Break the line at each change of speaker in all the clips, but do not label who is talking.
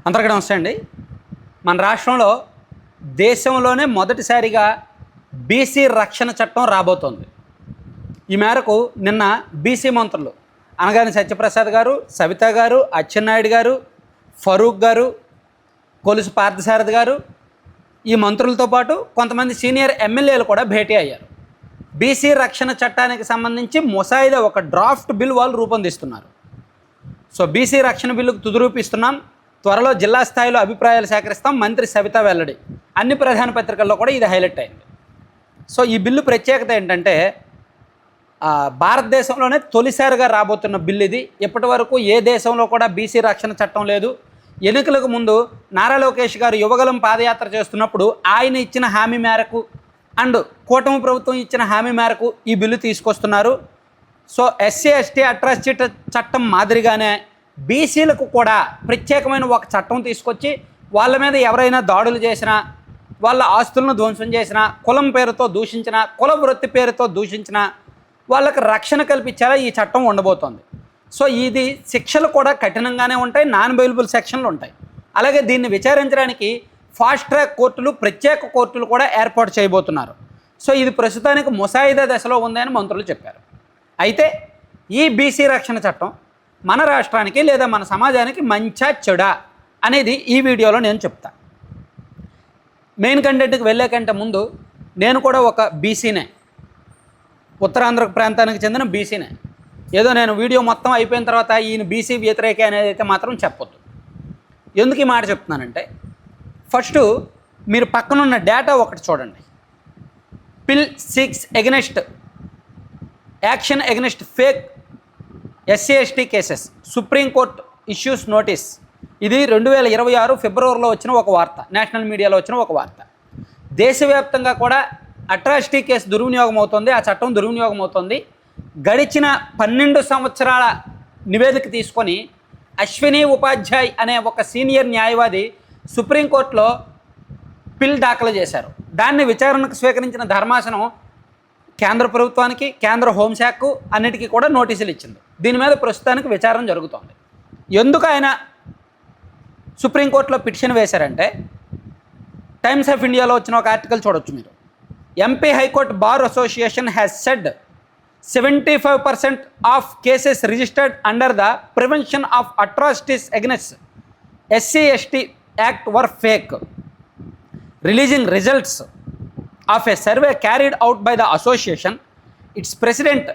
అందరికీ నమస్తే అండి. మన రాష్ట్రంలో దేశంలోనే మొదటిసారిగా బీసీ రక్షణ చట్టం రాబోతోంది. ఈ మేరకు నిన్న బీసీ మంత్రులు అనగాని సత్యప్రసాద్ గారు, సవిత గారు, అచ్చెన్నాయుడు గారు, ఫరూక్ గారు, కొలుసు పార్థసారథి గారు, ఈ మంత్రులతో పాటు కొంతమంది సీనియర్ ఎమ్మెల్యేలు కూడా భేటీ అయ్యారు. బీసీ రక్షణ చట్టానికి సంబంధించి ముసాయిదా ఒక డ్రాఫ్ట్ బిల్ వాళ్ళు రూపొందిస్తున్నారు. సో బీసీ రక్షణ బిల్లుకు తుదిరూపిస్తున్నాం, త్వరలో జిల్లా స్థాయిలో అభిప్రాయాలు సేకరిస్తాం, మంత్రి సవిత వెల్లడి. అన్ని ప్రధాన పత్రికల్లో కూడా ఇది హైలైట్ అయింది. సో ఈ బిల్లు ప్రత్యేకత ఏంటంటే భారతదేశంలోనే తొలిసారిగా రాబోతున్న బిల్లు ఇది. ఇప్పటి వరకు ఏ దేశంలో కూడా బీసీ రక్షణ చట్టం లేదు. ఎన్నికలకు ముందు నారా లోకేష్ గారు యువగలం పాదయాత్ర చేస్తున్నప్పుడు ఆయన ఇచ్చిన హామీ మేరకు అండ్ కూటమి ప్రభుత్వం ఇచ్చిన హామీ మేరకు ఈ బిల్లు తీసుకొస్తున్నారు. సో ఎస్సీ ఎస్టీ అట్రాసిటీ చట్టం మాదిరిగానే బీసీలకు కూడా ప్రత్యేకమైన ఒక చట్టం తీసుకొచ్చి వాళ్ళ మీద ఎవరైనా దాడులు చేసినా, వాళ్ళ ఆస్తులను ధ్వంసం చేసినా, కులం పేరుతో దూషించినా, కుల వృత్తి పేరుతో దూషించినా వాళ్ళకి రక్షణ కల్పించేలా ఈ చట్టం ఉండబోతోంది. సో ఇది శిక్షలు కూడా కఠినంగానే ఉంటాయి, నాన్ బెయిలబుల్ సెక్షన్లు ఉంటాయి. అలాగే దీన్ని విచారించడానికి ఫాస్ట్ ట్రాక్ కోర్టులు, ప్రత్యేక కోర్టులు కూడా ఏర్పాటు చేయబోతున్నారు. సో ఇది ప్రస్తుతానికి ముసాయిదా దశలో ఉందని మంత్రులు చెప్పారు. అయితే ఈ బీసీ రక్షణ చట్టం మన రాష్ట్రానికి లేదా మన సమాజానికి మంచా చెడా అనేది ఈ వీడియోలో నేను చెప్తా. మెయిన్ కంటెంట్కి వెళ్ళే కంటే ముందు నేను కూడా ఒక బీసీనే, ఉత్తరాంధ్ర ప్రాంతానికి చెందిన బీసీనే. ఏదో నేను వీడియో మొత్తం అయిపోయిన తర్వాత ఈయన బీసీ వ్యతిరేక అనేది అయితే మాత్రం చెప్పొద్దు. ఎందుకు ఈ మాట చెప్తున్నానంటే, ఫస్ట్ మీరు పక్కనున్న డేటా ఒకటి చూడండి. పిల్ 6 against action against fake SC ST cases, supreme court issues notice. ఇది 2026 ఫిబ్రవరిలో వచ్చిన ఒక వార్త, నేషనల్ మీడియాలో వచ్చిన ఒక వార్త. దేశవ్యాప్తంగా కూడా అట్రాసిటీ కేసు దుర్వినియోగం అవుతుంది, ఆ చట్టం దుర్వినియోగం అవుతుంది. గడిచిన 12 సంవత్సరాల నివేదిక తీసుకొని అశ్విని ఉపాధ్యాయ్ అనే ఒక సీనియర్ న్యాయవాది సుప్రీంకోర్టులో పిల్ దాఖలు చేశారు. దాన్ని విచారణకు స్వీకరించిన ధర్మాసనం కేంద్ర ప్రభుత్వానికి, కేంద్ర హోంశాఖకు అన్నిటికీ కూడా నోటీసులు ఇచ్చింది. దీని మీద ప్రస్తుతానికి విచారణ జరుగుతోంది. ఎందుకు ఆయన సుప్రీంకోర్టులో పిటిషన్ వేశారంటే, టైమ్స్ ఆఫ్ ఇండియాలో వచ్చిన ఒక ఆర్టికల్ చూడొచ్చు మీరు. MP high court bar association has said 75% of cases registered under the prevention of atrocities against SC ST act were fake. Releasing results of a survey carried out by the association, its president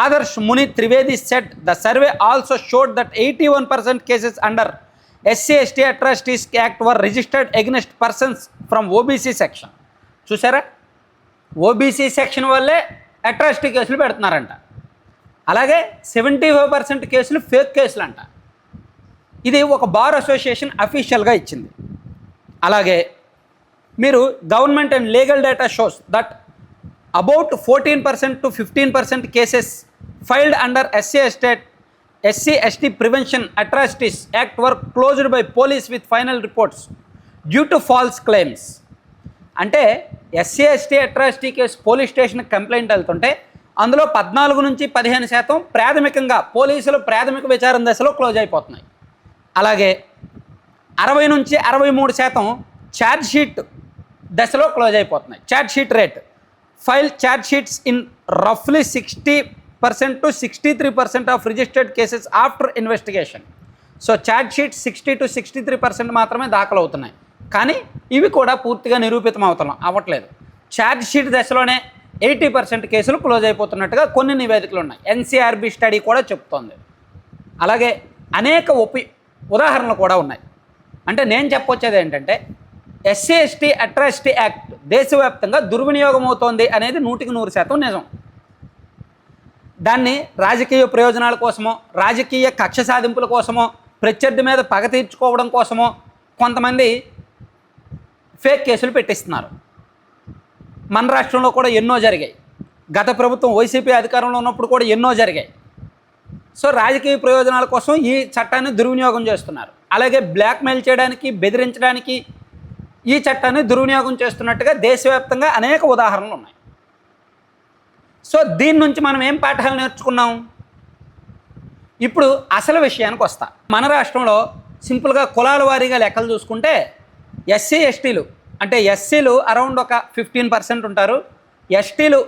Adarsh Muni Trivedi said the survey also showed that 81% cases under SC/ST Atrocities Act were registered against persons from OBC section. చూసారా, OBC section వల్లే atrocity కేసులు పెడుతున్నారంట. అలాగే 75% కేసులు fake కేసులు అంట. ఇది ఒక బార్ అసోసియేషన్ అఫీషియల్గా ఇచ్చింది. అలాగే మీరు government and legal data shows that about 14% to 15% cases filed under SC ST prevention atrocities act were closed by police with final reports due to false claims. అంటే SC ST atrocity case police స్టేషన్కి complaint వెళ్తుంటే అందులో 14 నుంచి 15% ప్రాథమికంగా పోలీసులు ప్రాథమిక విచారణ దశలో క్లోజ్ అయిపోతున్నాయి. అలాగే 60 నుంచి 63% ఛార్జ్ షీట్ దశలో క్లోజ్ అయిపోతున్నాయి. Charge sheet rate file charge sheets in రఫ్లీ 60% to 63% of registered cases after investigation. So charge sheet 60 to 63% మాత్రమే దాఖలు అవుతున్నాయి, కానీ ఇవి కూడా పూర్తిగా నిరూపితం అవ్వట్లేదు. ఛార్జ్ షీట్ దశలోనే 80% కేసులు క్లోజ్ అయిపోతున్నట్టుగా కొన్ని నివేదికలు ఉన్నాయి. ఎన్సీఆర్బీ స్టడీ కూడా చెప్తోంది. అలాగే అనేక ఉదాహరణలు కూడా ఉన్నాయి. అంటే నేను చెప్పొచ్చేది ఏంటంటే, ఎస్సీ ఎస్టీ అట్రాసిటీ యాక్ట్ దేశవ్యాప్తంగా దుర్వినియోగం అవుతోంది అనేది 100% నిజం. దాన్ని రాజకీయ ప్రయోజనాల కోసమో, రాజకీయ కక్ష సాధింపుల కోసమో, ప్రత్యర్థి మీద పగ తీర్చుకోవడం కోసమో కొంతమంది ఫేక్ కేసులు పెట్టిస్తున్నారు. మన రాష్ట్రంలో కూడా ఎన్నో జరిగాయి. గత ప్రభుత్వం వైసీపీ అధికారంలో ఉన్నప్పుడు కూడా ఎన్నో జరిగాయి. సో రాజకీయ ప్రయోజనాల కోసం ఈ చట్టాన్ని దుర్వినియోగం చేస్తున్నారు. అలాగే బ్లాక్మెయిల్ చేయడానికి, బెదిరించడానికి ఈ చట్టాన్ని దుర్వినియోగం చేస్తున్నట్టుగా దేశవ్యాప్తంగా అనేక ఉదాహరణలు ఉన్నాయి. సో దీని నుంచి మనం ఏం పాఠాలు నేర్చుకున్నాం? ఇప్పుడు అసలు విషయానికి వస్తా. మన రాష్ట్రంలో సింపుల్గా కులాల వారీగా లెక్కలు చూసుకుంటే ఎస్సీ ఎస్టీలు అంటే ఎస్సీలు అరౌండ్ ఒక 15% ఉంటారు, ఎస్టీలు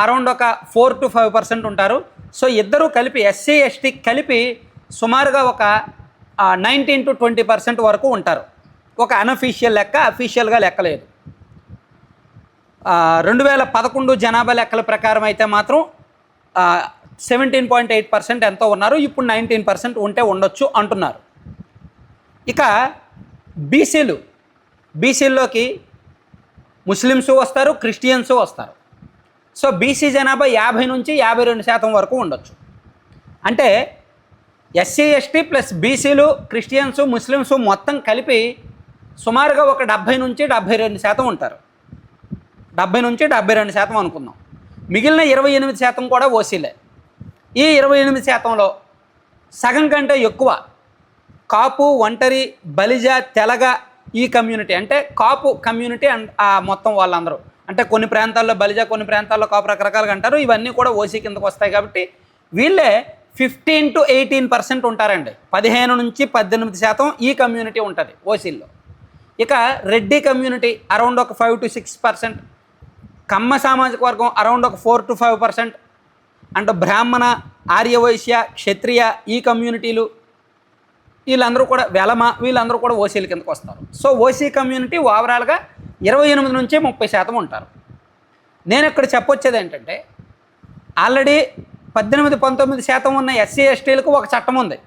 అరౌండ్ ఒక 4 to 5% ఉంటారు. సో ఇద్దరూ కలిపి ఎస్సీ ఎస్టీ కలిపి సుమారుగా ఒక 19 to 20% వరకు ఉంటారు. ఒక అన్అఫీషియల్ లెక్క, అఫీషియల్గా లెక్కలేదు. 2011 జనాభా లెక్కల ప్రకారం అయితే మాత్రం 17.8% ఎంతో ఉన్నారు. ఇప్పుడు 19% ఉంటే ఉండొచ్చు అంటున్నారు. ఇక బీసీల్లోకి ముస్లిమ్స్ వస్తారు, క్రిస్టియన్స్ వస్తారు. సో బీసీ జనాభా 50 నుంచి 52% వరకు ఉండొచ్చు. అంటే ఎస్సీ ఎస్టీ ప్లస్ బీసీలు, క్రిస్టియన్స్, ముస్లిమ్స్ మొత్తం కలిపి సుమారుగా ఒక 70 నుంచి 72% ఉంటారు. 70 నుంచి 72% అనుకుందాం. మిగిలిన 28% కూడా ఓసీలే. ఈ 28%లో సగం కంటే ఎక్కువ కాపు, ఒంటరి, బలిజ, తెలగ ఈ కమ్యూనిటీ, అంటే కాపు కమ్యూనిటీ అండ్ మొత్తం వాళ్ళందరూ, అంటే కొన్ని ప్రాంతాల్లో బలిజ, కొన్ని ప్రాంతాల్లో కాపు రకరకాలుగా అంటారు. ఇవన్నీ కూడా ఓసీ కిందకు వస్తాయి. కాబట్టి వీళ్ళే 15 to 18% ఉంటారండి. 15 నుంచి 18% ఈ కమ్యూనిటీ ఉంటుంది ఓసీల్లో. ఇక రెడ్డి కమ్యూనిటీ అరౌండ్ ఒక 5 to 6%, కమ్మ సామాజిక వర్గం అరౌండ్ ఒక 4 to 5%, అంటే బ్రాహ్మణ, ఆర్యవైశ్య, క్షత్రియ ఈ కమ్యూనిటీలు వీళ్ళందరూ కూడా, వెలమ వీళ్ళందరూ కూడా ఓసీల కిందకు వస్తారు. సో ఓసీ కమ్యూనిటీ ఓవరాల్గా 28 నుంచి 30% ఉంటారు. నేను ఇక్కడ చెప్పొచ్చేది ఏంటంటే ఆల్రెడీ 18-19% ఉన్న ఎస్సీ ఎస్టీలకు ఒక చట్టం ఉంది,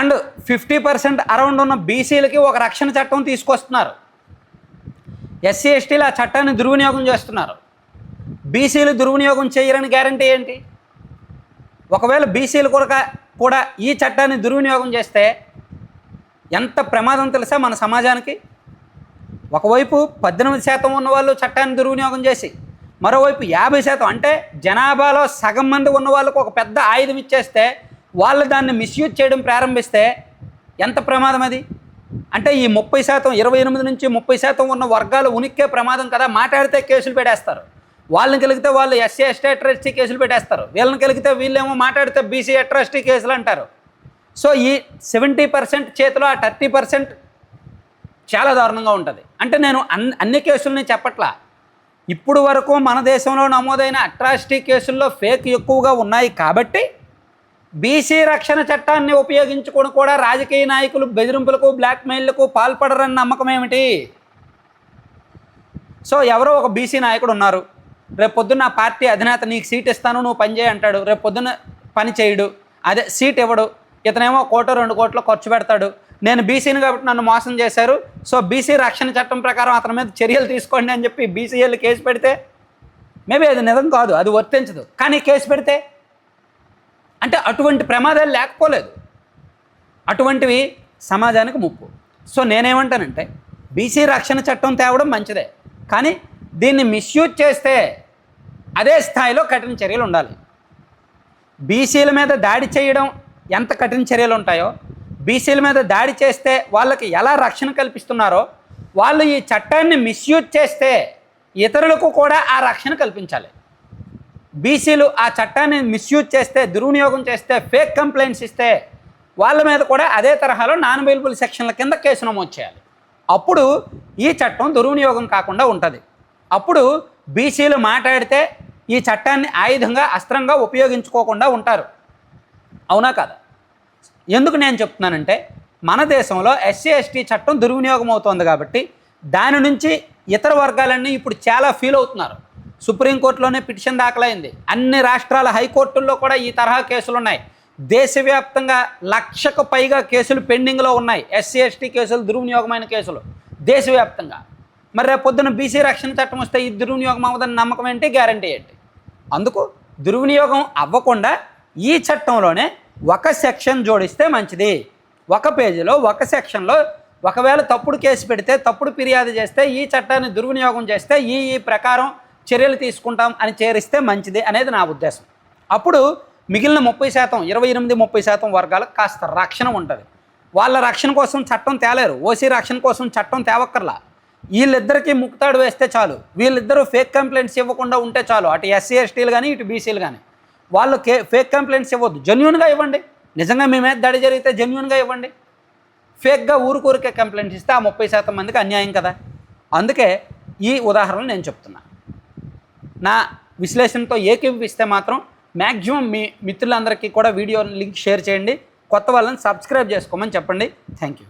అండ్ 50% అరౌండ్ ఉన్న బీసీలకి ఒక రక్షణ చట్టం తీసుకొస్తున్నారు. ఎస్సీ ఎస్టీలు ఆ చట్టాన్ని దుర్వినియోగం చేస్తున్నారు. బీసీలు దుర్వినియోగం చేయరని గ్యారంటీ ఏంటి? ఒకవేళ బీసీలు కూడా ఈ చట్టాన్ని దుర్వినియోగం చేస్తే ఎంత ప్రమాదం తెలుసా మన సమాజానికి? ఒకవైపు 18% ఉన్నవాళ్ళు చట్టాన్ని దుర్వినియోగం చేసి, మరోవైపు 50% అంటే జనాభాలో సగం మంది ఉన్న వాళ్ళకు ఒక పెద్ద ఆయుధం ఇచ్చేస్తే వాళ్ళు దాన్ని మిస్యూజ్ చేయడం ప్రారంభిస్తే ఎంత ప్రమాదం అది? అంటే ఈ 30%, 28 నుంచి 30% ఉన్న వర్గాలు ఉనిక్కే ప్రమాదం కదా. మాట్లాడితే కేసులు పెట్టేస్తారు. వాళ్ళని కలిగితే వాళ్ళు ఎస్సీ ఎస్టీ అట్రాసిటీ కేసులు పెట్టేస్తారు, వీళ్ళని కలిగితే వీళ్ళేమో మాట్లాడితే బీసీ అట్రాసిటీ కేసులు అంటారు. సో ఈ 70% చేతిలో ఆ 30% చాలా దారుణంగా ఉంటుంది. అంటే నేను అన్ని కేసులని చెప్పట్లా. ఇప్పుడు వరకు మన దేశంలో నమోదైన అట్రాసిటీ కేసుల్లో ఫేక్ ఎక్కువగా ఉన్నాయి కాబట్టి బీసీ రక్షణ చట్టాన్ని ఉపయోగించుకొని కూడా రాజకీయ నాయకులు బెదిరింపులకు, బ్లాక్మెయిల్లకు పాల్పడరని నమ్మకం ఏమిటి? సో ఎవరో ఒక బీసీ నాయకుడు ఉన్నారు, రేపు పొద్దున్న నా పార్టీ అధినేత నీకు సీట్ ఇస్తాను నువ్వు పని చేయి అంటాడు, రేపు పొద్దున్న పని చేయడు, అదే సీట్ ఇవ్వడు. ఇతనేమో 1-2 కోట్లు ఖర్చు పెడతాడు, నేను బీసీని కాబట్టి నన్ను మోసం చేశారు, సో బీసీ రక్షణ చట్టం ప్రకారం అతని మీద చర్యలు తీసుకోండి అని చెప్పి బీసీఎల్ కేసు పెడితే మేబీ అది నిజం కాదు, అది వర్తించదు. కానీ కేసు పెడితే అంటే అటువంటి ప్రమాదాలు లేకపోలేదు. అటువంటివి సమాజానికి ముప్పు. సో నేనేమంటానంటే బీసీ రక్షణ చట్టం తేవడం మంచిదే, కానీ దీన్ని మిస్యూజ్ చేస్తే అదే స్థాయిలో కఠిన చర్యలు ఉండాలి. బీసీల మీద దాడి చేయడం ఎంత కఠిన చర్యలు ఉంటాయో, బీసీల మీద దాడి చేస్తే వాళ్ళకి ఎలా రక్షణ కల్పిస్తున్నారో, వాళ్ళు ఈ చట్టాన్ని మిస్యూజ్ చేస్తే ఇతరులకు కూడా ఆ రక్షణ కల్పించాలి. బీసీలు ఆ చట్టాన్ని మిస్యూజ్ చేస్తే, దుర్వినియోగం చేస్తే, ఫేక్ కంప్లైంట్స్ ఇస్తే వాళ్ళ మీద కూడా అదే తరహాలో నాన్ అవైలబుల్ సెక్షన్ల కింద కేసు నమోదు చేయాలి. అప్పుడు ఈ చట్టం దుర్వినియోగం కాకుండా ఉంటుంది. అప్పుడు బీసీలు మాట్లాడితే ఈ చట్టాన్ని ఆయుధంగా, అస్త్రంగా ఉపయోగించుకోకుండా ఉంటారు. అవునా కాదా? ఎందుకు నేను చెప్తున్నానంటే మన దేశంలో ఎస్సీ ఎస్టీ చట్టం దుర్వినియోగం అవుతోంది కాబట్టి దాని నుంచి ఇతర వర్గాలన్నీ ఇప్పుడు చాలా ఫీల్ అవుతున్నారు. సుప్రీంకోర్టులోనే పిటిషన్ దాఖలైంది, అన్ని రాష్ట్రాల హైకోర్టుల్లో కూడా ఈ తరహా కేసులు ఉన్నాయి. దేశవ్యాప్తంగా 1,00,000కు పైగా కేసులు పెండింగ్లో ఉన్నాయి, ఎస్సీ ఎస్టీ కేసులు, దుర్వినియోగమైన కేసులు దేశవ్యాప్తంగా. మరి రేపు పొద్దున బీసీ రక్షణ చట్టం వస్తే ఈ దుర్వినియోగం అవ్వదని నమ్మకం ఏంటి, గ్యారంటీ ఏంటి? అందుకు దుర్వినియోగం అవ్వకుండా ఈ చట్టంలోనే ఒక సెక్షన్ జోడిస్తే మంచిది. ఒక పేజీలో ఒక సెక్షన్లో ఒకవేళ తప్పుడు కేసు పెడితే, తప్పుడు ఫిర్యాదు చేస్తే, ఈ చట్టాన్ని దుర్వినియోగం చేస్తే ఈ ప్రకారం చర్యలు తీసుకుంటాం అని చేరిస్తే మంచిది అనేది నా ఉద్దేశం. అప్పుడు మిగిలిన 30%, 28-30% వర్గాలకు కాస్త రక్షణ ఉంటుంది. వాళ్ళ రక్షణ కోసం చట్టం తేలేరు, ఓసీ రక్షణ కోసం చట్టం తేవక్కర్లా. వీళ్ళిద్దరికీ ముక్తాడు వేస్తే చాలు, వీళ్ళిద్దరూ ఫేక్ కంప్లైంట్స్ ఇవ్వకుండా ఉంటే చాలు. అటు ఎస్సీ ఎస్టీలు కానీ ఇటు బీసీలు కానీ వాళ్ళు ఫేక్ కంప్లైంట్స్ ఇవ్వద్దు, జెన్యూన్గా ఇవ్వండి. నిజంగా మీ మీద దాడి జరిగితే జెన్యూన్గా ఇవ్వండి. ఫేక్గా ఊరికే కంప్లైంట్స్ ఇస్తే ఆ 30% మందికి అన్యాయం కదా. అందుకే ఈ ఉదాహరణలు నేను చెప్తున్నా. నా విశ్లేషణతో ఏకీభవిస్తే మాత్రం మ్యాక్సిమం మీ మిత్రులందరికీ కూడా వీడియో లింక్ షేర్ చేయండి. కొత్త వాళ్ళని సబ్స్క్రైబ్ చేసుకోమని చెప్పండి. Thank you.